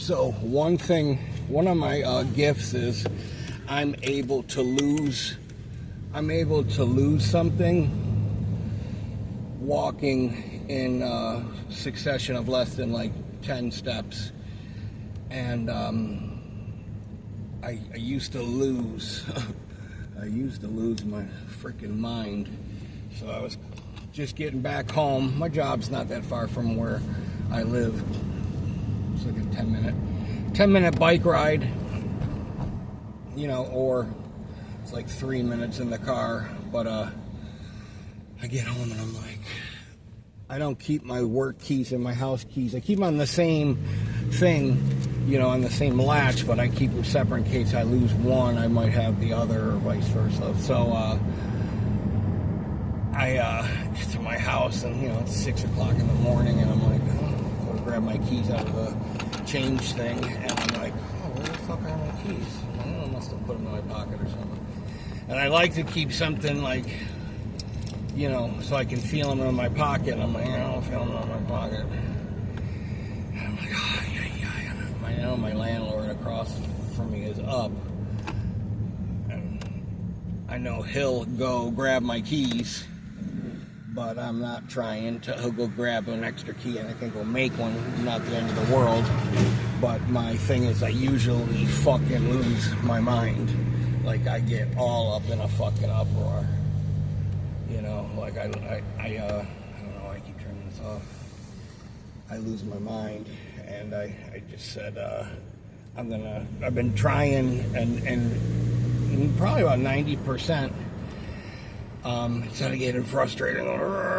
So one of my gifts is I'm able to lose something walking in a succession of less than like 10 steps. And I used to lose I used to lose my freaking mind. So I was just getting back home. My job's not that far from where I live. It's like a 10 minute bike ride, you know, or it's like 3 minutes in the car. But I get home and I'm like, I don't keep my work keys and my house keys. I keep them on the same thing, you know, on the same latch, but I keep them separate in case I lose one, I might have the other, or vice versa. So I get to my house, and you know, it's 6 o'clock in the morning, and I'm like, oh, go to grab my keys out of the change thing, and I'm like, oh, where the fuck are my keys? I must have put them in my pocket or something. And I like to keep something like, you know, so I can feel them in my pocket. I'm like, I don't feel them in my pocket. And I'm like, oh, yeah. I know my landlord across from me is up. And I know he'll go grab my keys, but I'm not trying to. He'll go grab an extra key, and I think we'll make one. Not the end of the world. But my thing is, I usually fucking lose my mind. Like, I get all up in a fucking uproar. You know, like I don't know, I keep turning this off. I lose my mind, and I just said, I've been trying, and probably about 90%, instead of getting frustrated,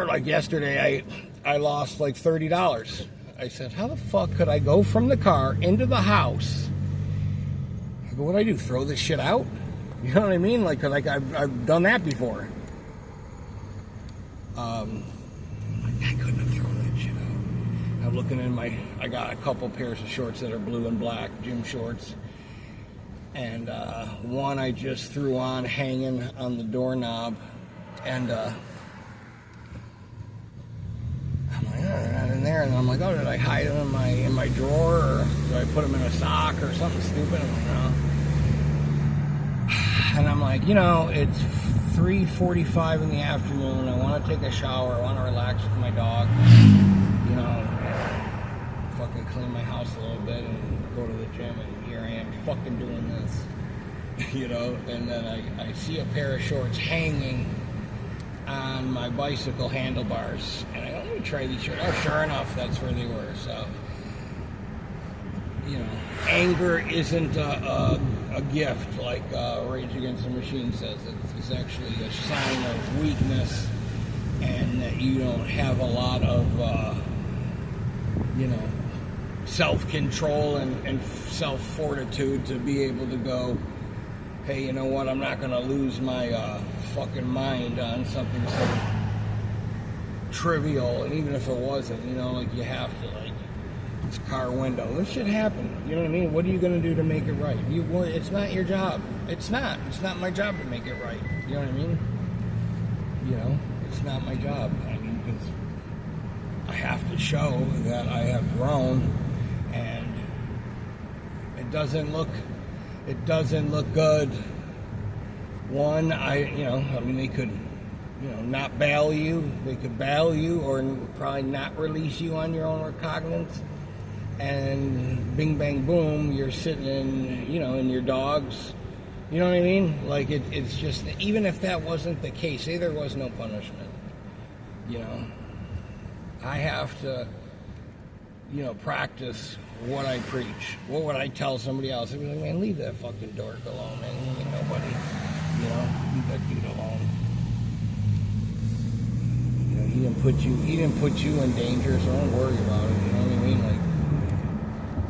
like yesterday, I lost like $30. I said, how the fuck could I go from the car into the house? I go, what'd I do, throw this shit out? You know what I mean? Like I've done that before. I couldn't have thrown that shit out. I'm looking in I got a couple pairs of shorts that are blue and black, gym shorts. And one I just threw on hanging on the doorknob. And I'm like, oh, they're not in there. And I'm like, oh, did I hide them in my drawer? Or did I put them in a sock or something stupid? I'm like, no. And I'm like, you know, it's 3:45 in the afternoon. I want to take a shower. I want to relax with my dog. You know, fucking clean my house a little bit and go to the gym. And here I am fucking doing this. You know, and then I see a pair of shorts hanging on my bicycle handlebars. And I go, let me try these shorts. Oh, sure enough, that's where they were. So, you know, anger isn't a gift like Rage Against the Machine says. It's actually a sign of weakness, and that you don't have a lot of, you know, self-control and self-fortitude to be able to go, hey, you know what, I'm not going to lose my fucking mind on something so trivial, and even if it wasn't, you know, like, you have to, like, this car window, this shit happened, you know what I mean? What are you going to do to make it right? It's not your job. It's not my job to make it right, you know what I mean? You know, it's not my job. I mean, because I have to show that I have grown, and it doesn't look good. One, they could, you know, not bail you. They could bail you, or probably not release you on your own recognizance. And bing, bang, boom, you're sitting in, you know, in your dog's, you know what I mean? Like, it's just, even if that wasn't the case, say there was no punishment, you know, I have to, you know, practice what I preach. What would I tell somebody else? I'd be like, man, leave that fucking dork alone, man. He ain't nobody, you know, leave that dude alone. You know, he didn't put you in danger, so don't worry about it, you know what I mean? Like,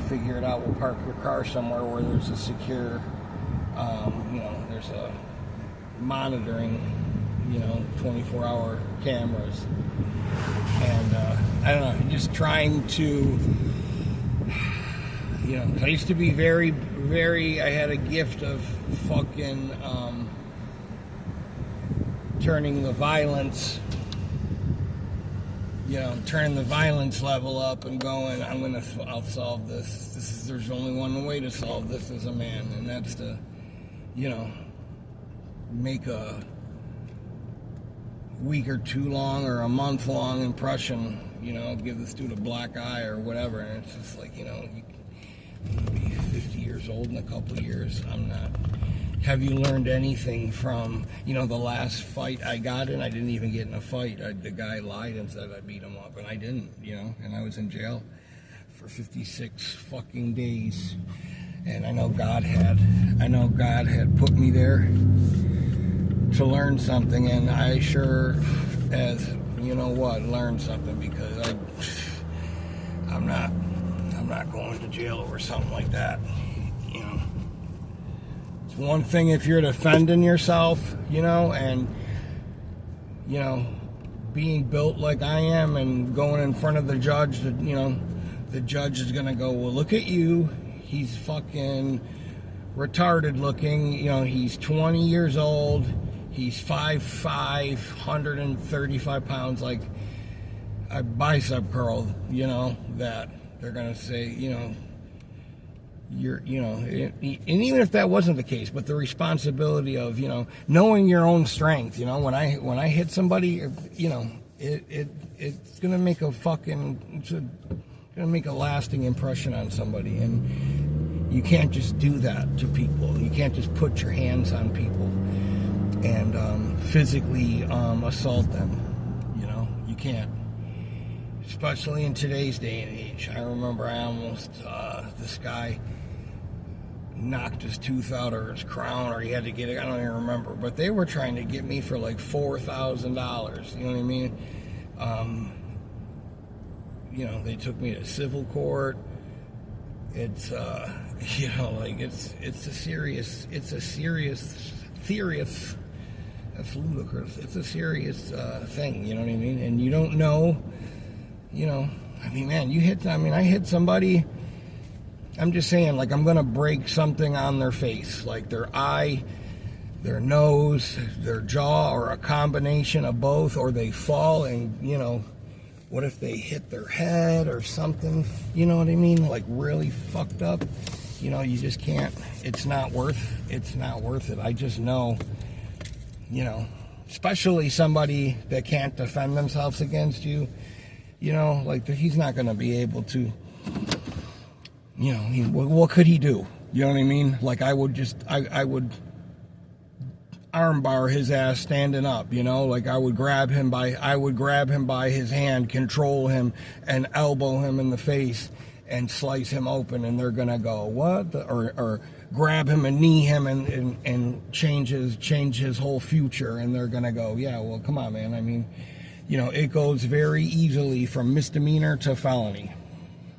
figure it out. We'll park your car somewhere where there's a secure, you know, there's a monitoring, you know, 24-hour cameras. And I don't know, just trying to, you know, I used to be very, very, I had a gift of fucking turning the violence turning the violence level up and going, I'll solve this. There's only one way to solve this as a man, and that's to, make a week or two long or a month long impression, give this dude a black eye or whatever. And it's just like, I'm gonna be 50 years old in a couple of years. I'm not. Have you learned anything from, the last fight I got in? I didn't even get in a fight. The guy lied and said I beat him up, and I didn't, and I was in jail for 56 fucking days. And I know God had put me there to learn something, and I sure as, learned something, because I'm not going to jail over something like that, It's one thing if you're defending yourself, and, being built like I am and going in front of the judge, the judge is going to go, well, look at you. He's fucking retarded looking. He's 20 years old. He's 5'5", 135 pounds, like a bicep curl, that they're going to say, you're, and even if that wasn't the case, but the responsibility of, knowing your own strength, when I hit somebody, it's going to make a lasting impression on somebody, and you can't just do that to people. You can't just put your hands on people and physically assault them. You can't, especially in today's day and age. I remember I almost this guy knocked his tooth out, or his crown, or he had to get it, I don't even remember, but they were trying to get me for like $4,000. You know what I mean? They took me to civil court. It's it's a serious that's ludicrous. It's a serious thing, you know what I mean? And you don't know, I hit somebody, I'm just saying, like, I'm going to break something on their face, like their eye, their nose, their jaw, or a combination of both, or they fall and, what if they hit their head or something, you know what I mean? Like really fucked up, you just can't, it's not worth it. I just know, especially somebody that can't defend themselves against you, like he's not going to be able to, what could he do? You know what I mean? Like I would armbar his ass standing up, like I would grab him by his hand, control him, and elbow him in the face and slice him open, and they're gonna go, what? Or grab him and knee him and change his whole future, and they're gonna go, yeah, well, come on, man. I mean, it goes very easily from misdemeanor to felony.